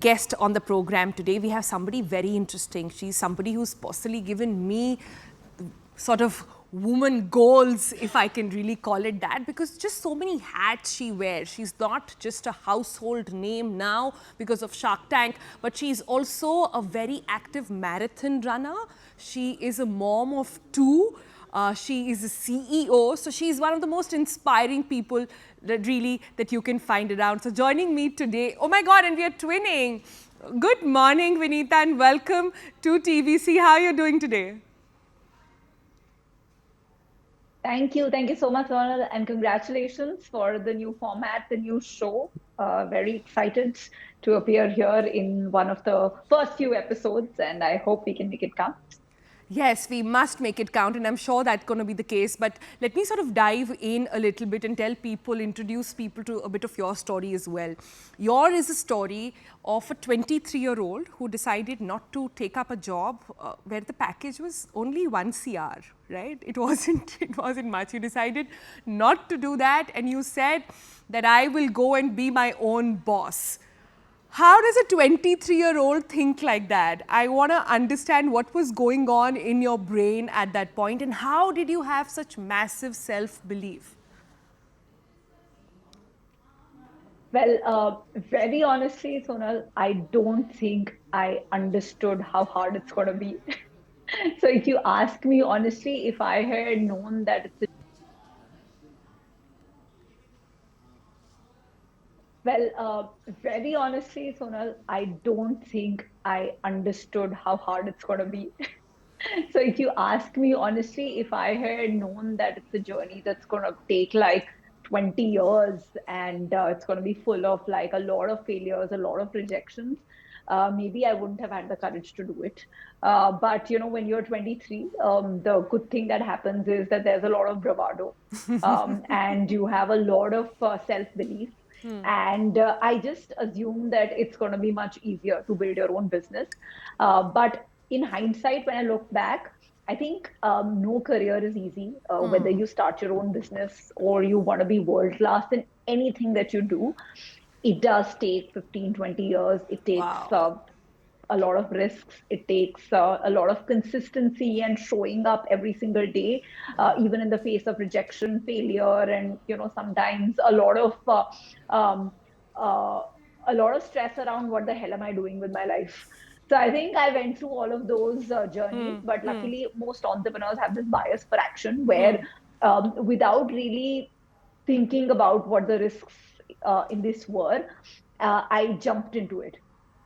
guest on the program today. We have somebody very interesting. She's somebody who's possibly given me sort of woman goals, if I can really call it that, because just so many hats she wears. She's not just a household name now because of Shark Tank, but she's also a very active marathon runner. She is a mom of 2. She is a CEO, so she's one of the most inspiring people that you can find around. So joining me today, oh my God, and we are twinning. Good morning, Vineeta, and welcome to TVC. How are you doing today? Thank you so much, Sonal, and congratulations for the new format, the new show. Very excited to appear here in one of the first few episodes, and I hope we can make it count. Yes, we must make it count, and I'm sure that's going to be the case. But let me sort of dive in a little bit and tell people, introduce people to a bit of your story as well. Yours is a story of a 23-year-old who decided not to take up a job where the package was only 1 CR, right? It wasn't much. You decided not to do that, and you said that I will go and be my own boss. How does a 23-year-old think like that? I want to understand what was going on in your brain at that point, and how did you have such massive self-belief? Well, very honestly, Sonal, I don't think I understood how hard it's going to be. So if you ask me honestly, if I had known that it's a very honestly, Sonal, I don't think I understood how hard it's going to be. So if you ask me honestly, if I had known that it's a journey that's going to take like 20 years and it's going to be full of like a lot of failures, a lot of rejections, maybe I wouldn't have had the courage to do it. But you know, when you're 23, the good thing that happens is that there's a lot of bravado, and you have a lot of self-belief. And I just assume that it's going to be much easier to build your own business. But in hindsight, when I look back, I think no career is easy, whether you start your own business or you want to be world class in anything that you do. It does take 15, 20 years. It takes Wow. a lot of risks. It takes a lot of consistency and showing up every single day, even in the face of rejection, failure, and you know sometimes um, uh, a lot of stress around what the hell am I doing with my life. So I think I went through all of those journeys, but luckily most entrepreneurs have this bias for action where without really thinking about what the risks in this were, I jumped into it.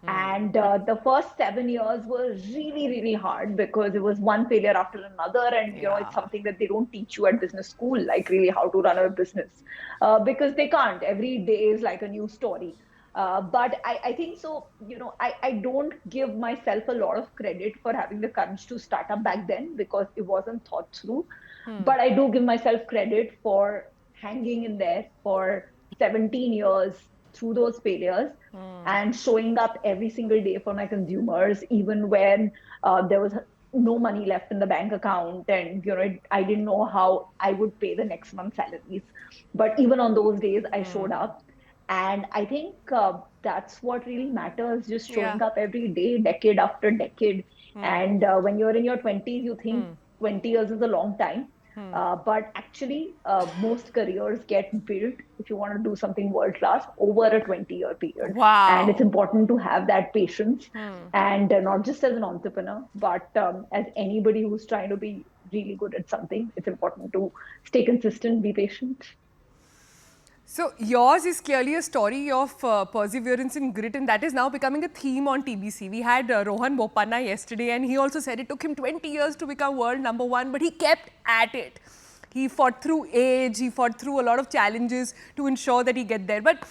And the first 7 years were really, really hard because it was one failure after another. And, you know, it's Yeah. something that they don't teach you at business school, like really how to run a business, because they can't. Every day is like a new story. But I think so, you know, I don't give myself a lot of credit for having the courage to start up back then because it wasn't thought through. But I do give myself credit for hanging in there for 17 years through those failures and showing up every single day for my consumers, even when there was no money left in the bank account, and you know I didn't know how I would pay the next month's salaries. But even on those days, I showed up, and I think that's what really matters: just Yeah. showing up every day, decade after decade. And when you're in your 20s, you think 20 years is a long time. But actually, most careers get built if you want to do something world class over a 20-year period. And it's Wow. important to have that patience. And not just as an entrepreneur, but as anybody who's trying to be really good at something, it's important to stay consistent, be patient. So yours is clearly a story of perseverance and grit, and that is now becoming a theme on TBC. We had Rohan Bopanna yesterday, and he also said it took him 20 years to become world #1, but he kept at it. He fought through age, he fought through a lot of challenges to ensure that he get there. But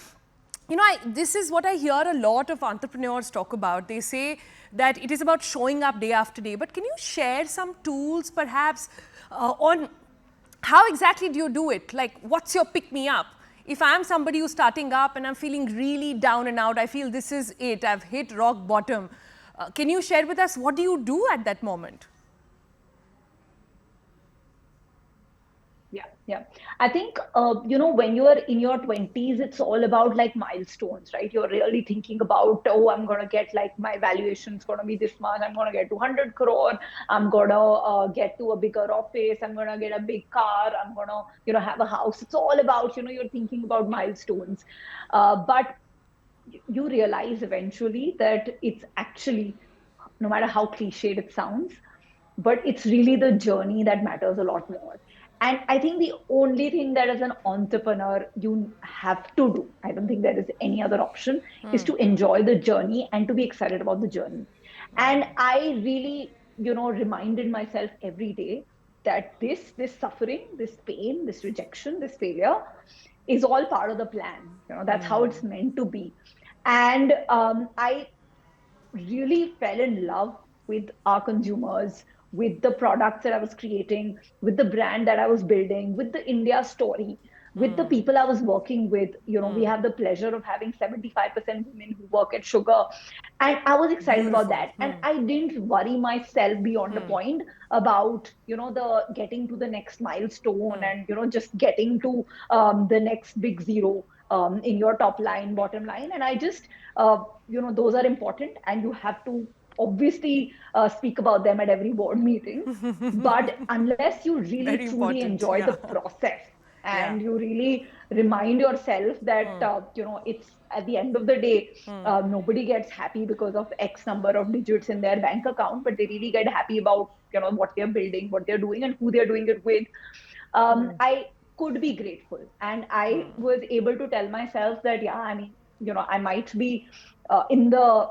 you know, this is what I hear a lot of entrepreneurs talk about. They say that it is about showing up day after day. But can you share some tools perhaps on how exactly do you do it? Like, what's your pick me up? If I'm somebody who's starting up and I'm feeling really down and out, I feel this is it, I've hit rock bottom. Can you share with us what do you do at that moment? Yeah. Yeah, I think when you are in your 20s, it's all about like milestones, right? You're really thinking about, oh, I'm gonna get like my valuation's gonna be this much. I'm gonna get to 100 crore. I'm gonna get to a bigger office. I'm gonna get a big car. I'm gonna have a house. It's all about you're thinking about milestones, but you realize eventually that it's actually, no matter how cliched it sounds, but it's really the journey that matters a lot more. And I think the only thing that as an entrepreneur you have to do, I don't think there is any other option, is to enjoy the journey and to be excited about the journey. And I really, reminded myself every day that this suffering, this pain, this rejection, this failure is all part of the plan. That's how it's meant to be. And I really fell in love with our consumers, with the products that I was creating, with the brand that I was building, with the India story, with the people I was working with. We have the pleasure of having 75% women who work at Sugar. And I was excited about Beautiful. that. And I didn't worry myself beyond a point about, the getting to the next milestone and, just getting to the next big zero in your top line, bottom line. And I just, those are important and you have to obviously speak about them at every board meeting. But unless you really Very truly important. enjoy the Yeah. process Yeah. and you really remind yourself that, it's at the end of the day, nobody gets happy because of X number of digits in their bank account, but they really get happy about, what they're building, what they're doing, and who they're doing it with. I could be grateful. And I was able to tell myself that, yeah, I mean, I might be in the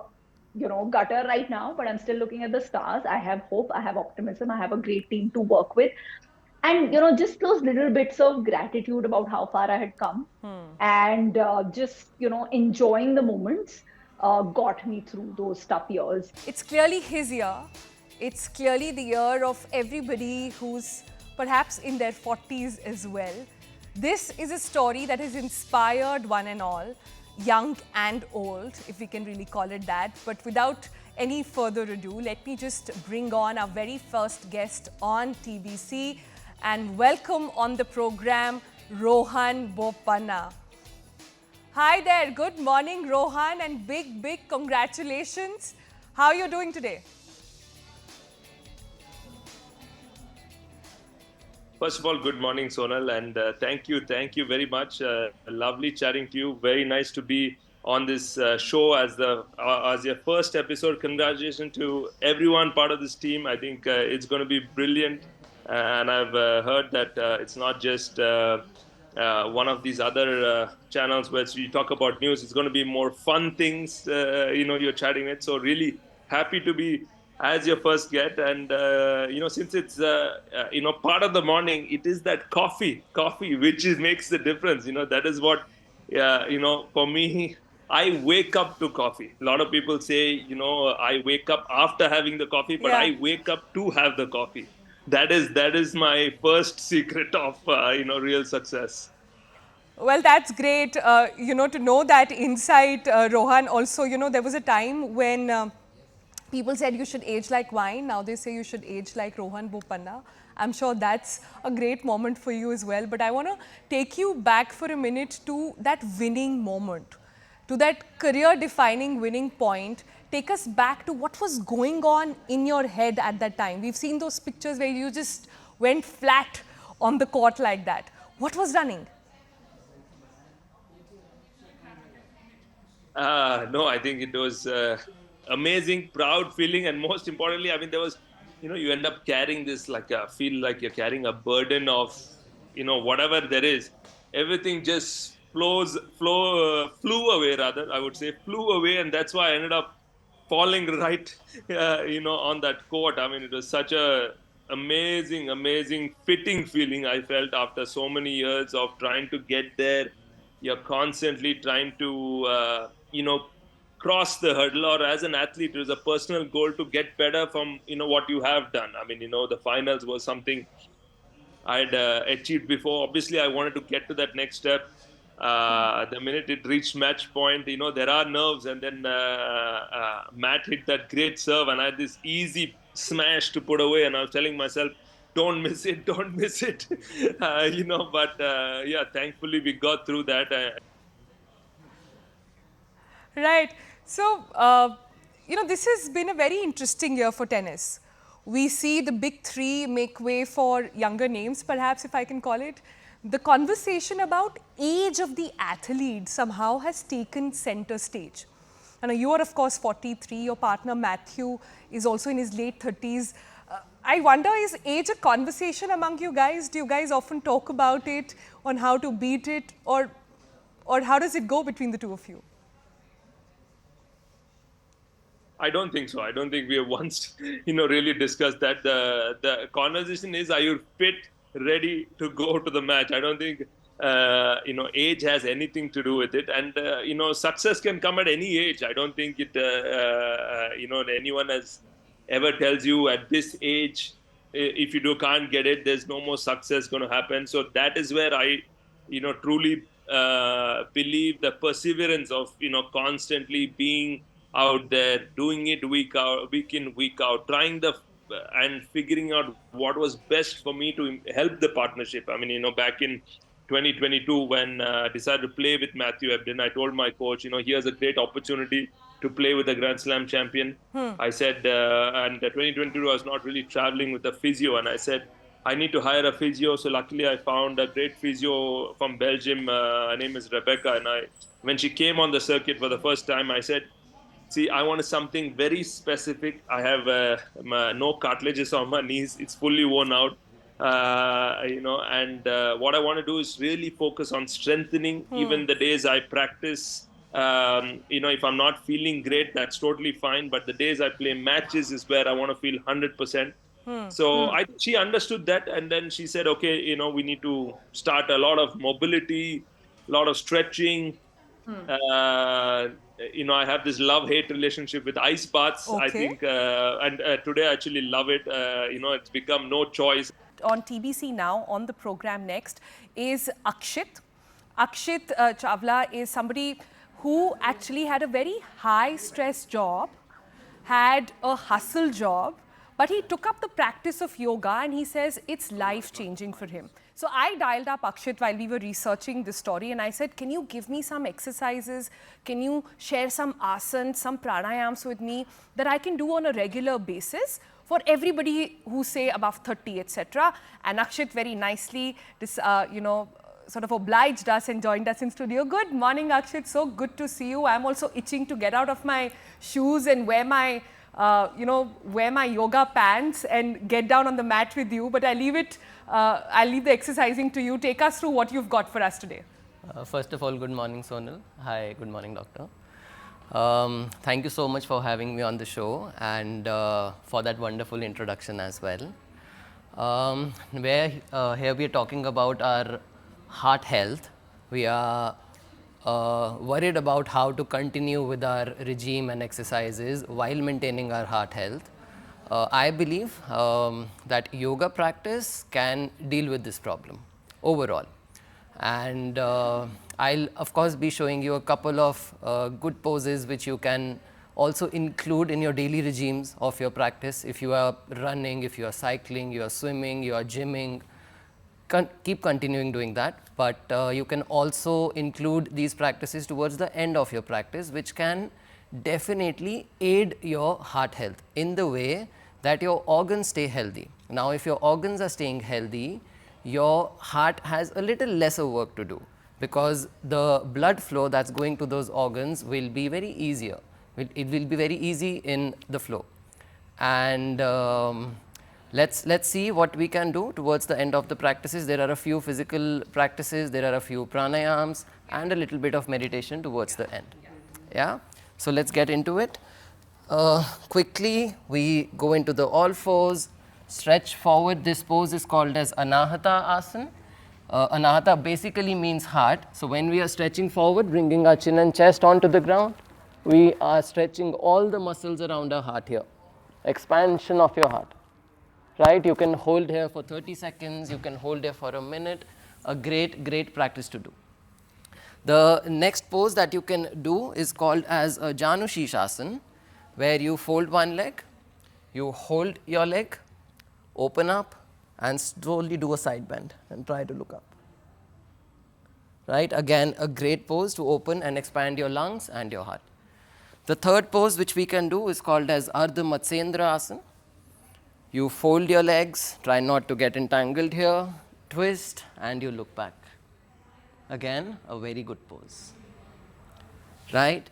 gutter right now, but I'm still looking at the stars. I have hope, I have optimism, I have a great team to work with. And just those little bits of gratitude about how far I had come, and just enjoying the moments got me through those tough years. It's clearly his year. It's clearly the year of everybody who's perhaps in their 40s as well. This is a story that has inspired one and all, young and old, if we can really call it that. But without any further ado, let me just bring on our very first guest on TBC and welcome on the program Rohan Bopanna. Hi there, good morning Rohan, and big congratulations. How are you doing today? First of all, good morning, Sonal, and thank you very much. Lovely chatting to you. Very nice to be on this show as your first episode. Congratulations to everyone part of this team. I think it's going to be brilliant, and I've heard that it's not just one of these other channels where you talk about news. It's going to be more fun things. You're chatting with. So really happy to be as your first get. And since it's part of the morning, it is that coffee which makes the difference. That is what for me, I wake up to coffee. A lot of people say, I wake up after having the coffee, but Yeah. I wake up to have the coffee. That is my first secret of real success. Well, that's great, to know that insight, Rohan. Also, there was a time when people said you should age like wine. Now they say you should age like Rohan Bopanna. I'm sure that's a great moment for you as well. But I want to take you back for a minute to that winning moment, to that career-defining winning point. Take us back to what was going on in your head at that time. We've seen those pictures where you just went flat on the court like that. What was running? No, I think it was amazing, proud feeling, and most importantly, I mean, there was, you end up carrying this feel like you're carrying a burden of, whatever there is. Everything just flew away. Rather, I would say, flew away, and that's why I ended up falling right, on that court. I mean, it was such a amazing, fitting feeling I felt after so many years of trying to get there. You're constantly trying to cross the hurdle, or as an athlete it was a personal goal to get better from what you have done. I mean, the finals was something I'd achieved before. Obviously I wanted to get to that next step. The minute it reached match point, there are nerves, and then Matt hit that great serve and I had this easy smash to put away, and I was telling myself don't miss it, don't miss it. But yeah, thankfully we got through that. Right. So, this has been a very interesting year for tennis. We see the big three make way for younger names, perhaps if I can call it. The conversation about age of the athlete somehow has taken center stage. And you are, of course, 43. Your partner, Matthew, is also in his late 30s. I wonder, is age a conversation among you guys? Do you guys often talk about it, on how to beat it, or how does it go between the two of you? I don't think so. I don't think we have once, really discussed that. The conversation is, are you fit, ready to go to the match? I don't think, age has anything to do with it. And, success can come at any age. I don't think anyone has ever tells you at this age, if you can't get it, there's no more success going to happen. So that is where I, truly believe the perseverance of, constantly being out there, doing it week in, week out, trying and figuring out what was best for me to help the partnership. I mean, back in 2022, when I decided to play with Matthew Ebden, I told my coach, here's a great opportunity to play with a Grand Slam champion. I said, and 2022, I was not really traveling with a physio, and I said, I need to hire a physio. So luckily, I found a great physio from Belgium. Her name is Rebecca, and when she came on the circuit for the first time, I said, see, I wanted something very specific. I have no cartilages on my knees. It's fully worn out. And what I want to do is really focus on strengthening even the days I practice. If I'm not feeling great, that's totally fine. But the days I play matches is where I want to feel 100%. So she understood that. And then she said, okay, we need to start a lot of mobility, a lot of stretching. I have this love-hate relationship with ice baths. Okay. I think, and today I actually love it. It's become no choice. On TBC now, on the program next, is Akshit. Akshit Chawla is somebody who actually had a very high-stress job, had a hustle job, but he took up the practice of yoga and he says it's life-changing for him. So I dialed up Akshit while we were researching this story and I said, can you give me some exercises? Can you share some asanas, some pranayams with me that I can do on a regular basis for everybody who say above 30, etc. And Akshit very nicely, sort of obliged us and joined us in studio. Good morning, Akshit. So good to see you. I'm also itching to get out of my shoes and wear my yoga pants and get down on the mat with you. But I'll leave the exercising to you. Take us through what you've got for us today. First of all, good morning, Sonal. Hi, good morning, doctor. Thank you so much for having me on the show and for that wonderful introduction as well. Here we are talking about our heart health. We are worried about how to continue with our regime and exercises while maintaining our heart health. I believe that yoga practice can deal with this problem overall. And I'll of course be showing you a couple of good poses which you can also include in your daily regimes of your practice. If you are running, if you are cycling, you are swimming, you are gymming, keep continuing doing that. But you can also include these practices towards the end of your practice, which can definitely aid your heart health in the way that your organs stay healthy. Now, if your organs are staying healthy, your heart has a little lesser work to do because the blood flow that's going to those organs will be very easier. It will be very easy in the flow. And let's see what we can do towards the end of the practices. There are a few physical practices, there are a few pranayams and a little bit of meditation towards the end. Yeah? So let's get into it. Quickly, we go into the all fours, stretch forward. This pose is called as Anahata Asana. Anahata basically means heart. So when we are stretching forward, bringing our chin and chest onto the ground, we are stretching all the muscles around our heart here. Expansion of your heart. Right? You can hold here for 30 seconds, you can hold here for a minute. A great practice to do. The next pose that you can do is called as a Janu Shishasana, where you fold one leg, you hold your leg, open up, and slowly do a side bend and try to look up. Right, again a great pose to open and expand your lungs and your heart. The third pose which we can do is called as Ardha Matsyendra Asana. You fold your legs, try not to get entangled here, twist, and you look back. Again, a very good pose. Right?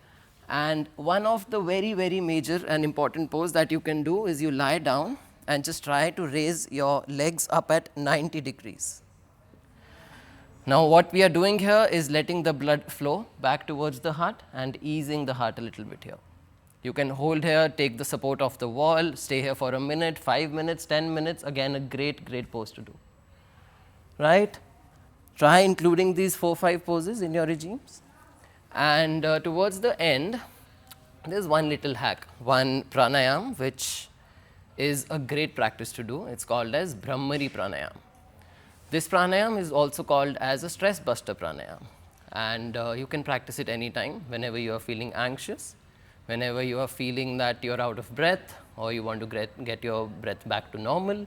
And one of the very, very major and important pose that you can do is you lie down and just try to raise your legs up at 90 degrees. Now what we are doing here is letting the blood flow back towards the heart and easing the heart a little bit here. You can hold here, take the support of the wall, stay here for a minute, 5 minutes, 10 minutes, again a great, great pose to do. Right? Try including these 4-5 poses in your regimes. And towards the end, there's one little hack, one pranayam, which is a great practice to do. It's called as Brahmari pranayam. This pranayam is also called as a stress buster pranayam. And you can practice it anytime, whenever you are feeling anxious, whenever you are feeling that you're out of breath, or you want to get your breath back to normal.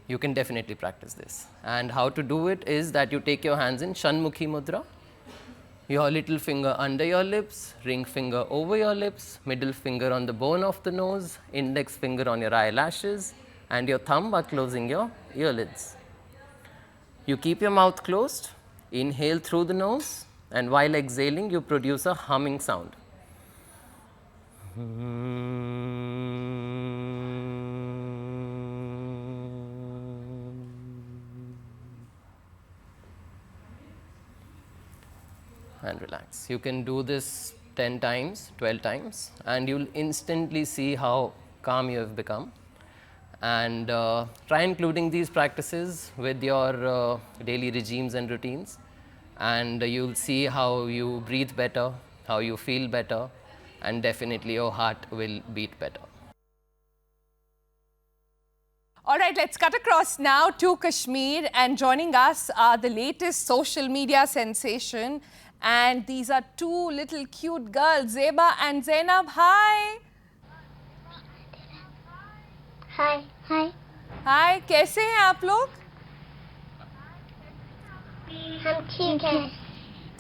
You can definitely practice this. And how to do it is that you take your hands in Shanmukhi Mudra, your little finger under your lips, ring finger over your lips, middle finger on the bone of the nose, index finger on your eyelashes, and your thumb are closing your earlids. You keep your mouth closed, inhale through the nose, and while exhaling, you produce a humming sound. And relax. You can do this 10 times, 12 times, and you'll instantly see how calm you have become. And try including these practices with your daily regimes and routines, and you'll see how you breathe better, how you feel better, and definitely your heart will beat better. All right, let's cut across now to Kashmir, and joining us are the latest social media sensation, and these are two little cute girls, Zeba and Zainab. Hi. हाय हाय हाय, कैसे हैं आप लोग? हम ठीक हैं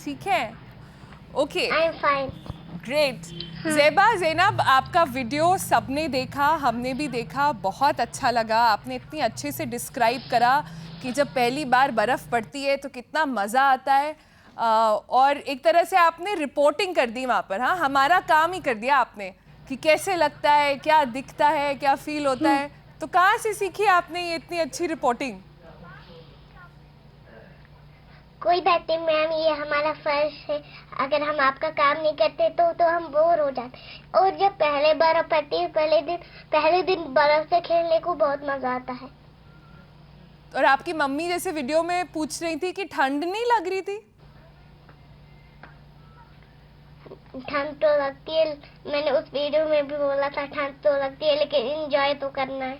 ठीक है, okay, I am fine great. Zeba, Zainab, आपका वीडियो सबने देखा, हमने भी देखा, बहुत अच्छा लगा. आपने इतनी अच्छे से डिस्क्राइब करा कि जब पहली बार बर्फ़ पड़ती है तो कितना मज़ा आता है, और एक तरह से आपने रिपोर्टिंग कर दी वहाँ पर. हाँ, हमारा काम ही कर दिया आपने कि कैसे लगता है, क्या दिखता है, क्या फील होता है. तो कहाँ से सीखी आपने ये इतनी अच्छी रिपोर्टिंग? कोई बात नहीं मैम, ये हमारा फर्ज है. अगर हम आपका काम नहीं करते तो हम बोर हो जाते. और जब पहले बर्फ पड़ती है, पहले दिन बर्फ से खेलने को बहुत मजा आता है. और आपकी मम्मी जैसे वीडियो में पूछ रही थी कि ठंड नहीं लग रही थी? ठंड तो लगती है, मैंने उस वीडियो में भी बोला था ठंड तो लगती है, लेकिन एंजॉय तो करना है.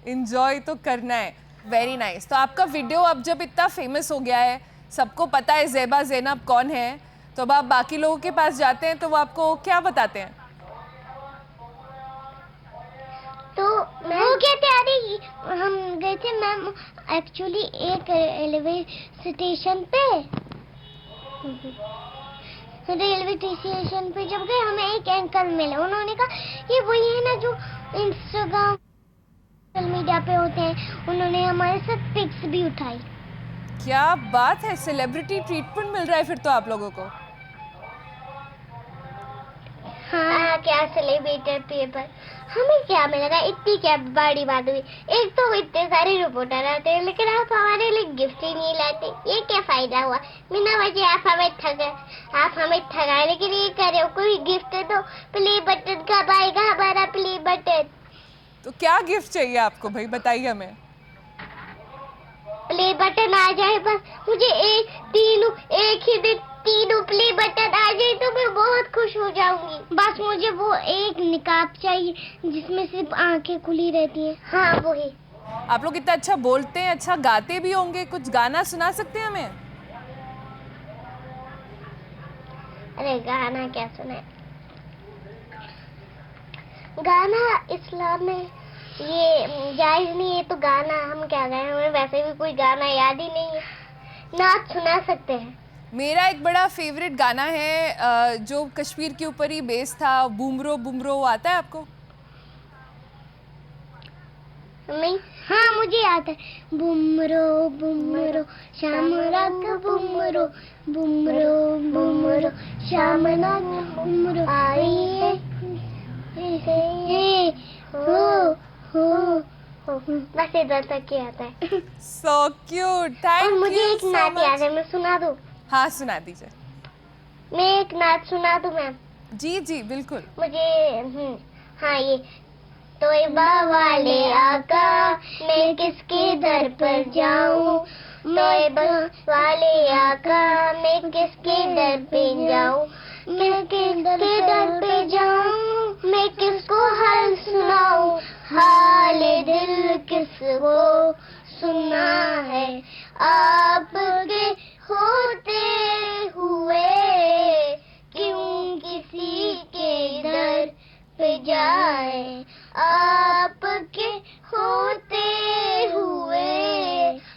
एंजॉय तो करना है. Very nice. तो आपका वीडियो अब जब इतना फेमस हो गया है, सबको पता है ज़ेबा ज़ैनब कौन है, तो अब आप बाकी लोगों के पास जाते हैं तो वो आपको क्या बताते हैं? तो वो कहते अरे हम गए थे मैम एक्चुअली एक रेलवे स्टेशन पे जब गए हमें एक अंकल मिले. उन्होंने कहा ये वही है ना जो इंस्टाग्राम सोशल मीडिया पे होते हैं. उन्होंने हमारे साथ पिक्स भी उठाई. क्या बात है, सेलिब्रिटी ट्रीटमेंट मिल रहा है फिर तो आप लोगों को. हाँ, क्या सेलिब्रिटी पेपर, हमें क्या मिलेगा, इतनी क्या बड़ी बात हुई. एक तो इतने सारे रिपोर्टर आते हैं, लेकिन आप हमारे लिए गिफ्ट ही नहीं लाते. ये क्या फायदा हुआ, बिना वजह आप हमें ठगाए. लेकिन ये करे कोई गिफ्ट दो. प्ले बटन कब आएगा हमारा प्ले बटन? तो क्या गिफ्ट चाहिए आपको भाई, बताइए हमें. प्ले बटन आ जाए बस. मुझे एक ही दिन तीनों प्ले बटन आ जाए तो मैं बहुत खुश हो जाऊंगी. बस मुझे वो एक निकाब चाहिए जिसमें सिर्फ आंखें खुली रहती हैं. हाँ वही. आप लोग इतना अच्छा बोलते हैं, अच्छा गाते भी होंगे, कुछ गाना सुना सकते हैं हमें? अरे गाना क्या सुने, गाना इस्लाम में ये जायज नहीं, ये तो गाना हम क्या गाएं, हमें वैसे भी कोई गाना याद ही नहीं है, नाच सुना सकते हैं। मेरा एक बड़ा फेवरेट गाना है जो कश्मीर के ऊपर ही बेस्ड था, बूमरो बूमरो, आता है आपको? नहीं, हाँ मुझे याद है। बुमरो बुमरो शाम रात बुमरो, बुमरो बुमरो शाम रात बुमरो आइए हो बस इधर तक ही आता है। So cute, thank और मुझे you एक so नाच याद much. है, मैं सुना दूँ? हाँ सुना दीजिए। मैं एक नाच सुना दूँ मैम? जी जी बिल्कुल। मुझे हाँ ये तोयबा वाले आका मैं किसके दर पर जाऊं, तोयबा वाले आका मैं किसके दर पे जाऊं, मैं किसके दर पे जाऊं, मैं किसको हाल सुनाऊं, हाल दिल किसको सुना है, आपके होते हुए क्यों किसी के दर पे जाए, आपके होते हुए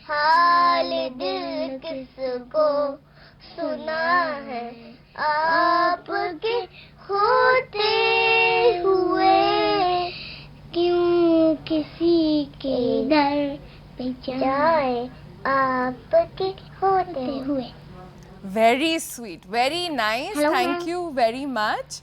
हाल दिल किसको सुना है, आपके होते हुए क्यों किसी के दर पे जाए, आपके होते हुए। Very sweet, very nice. Hello, Thank ma'am. you very much.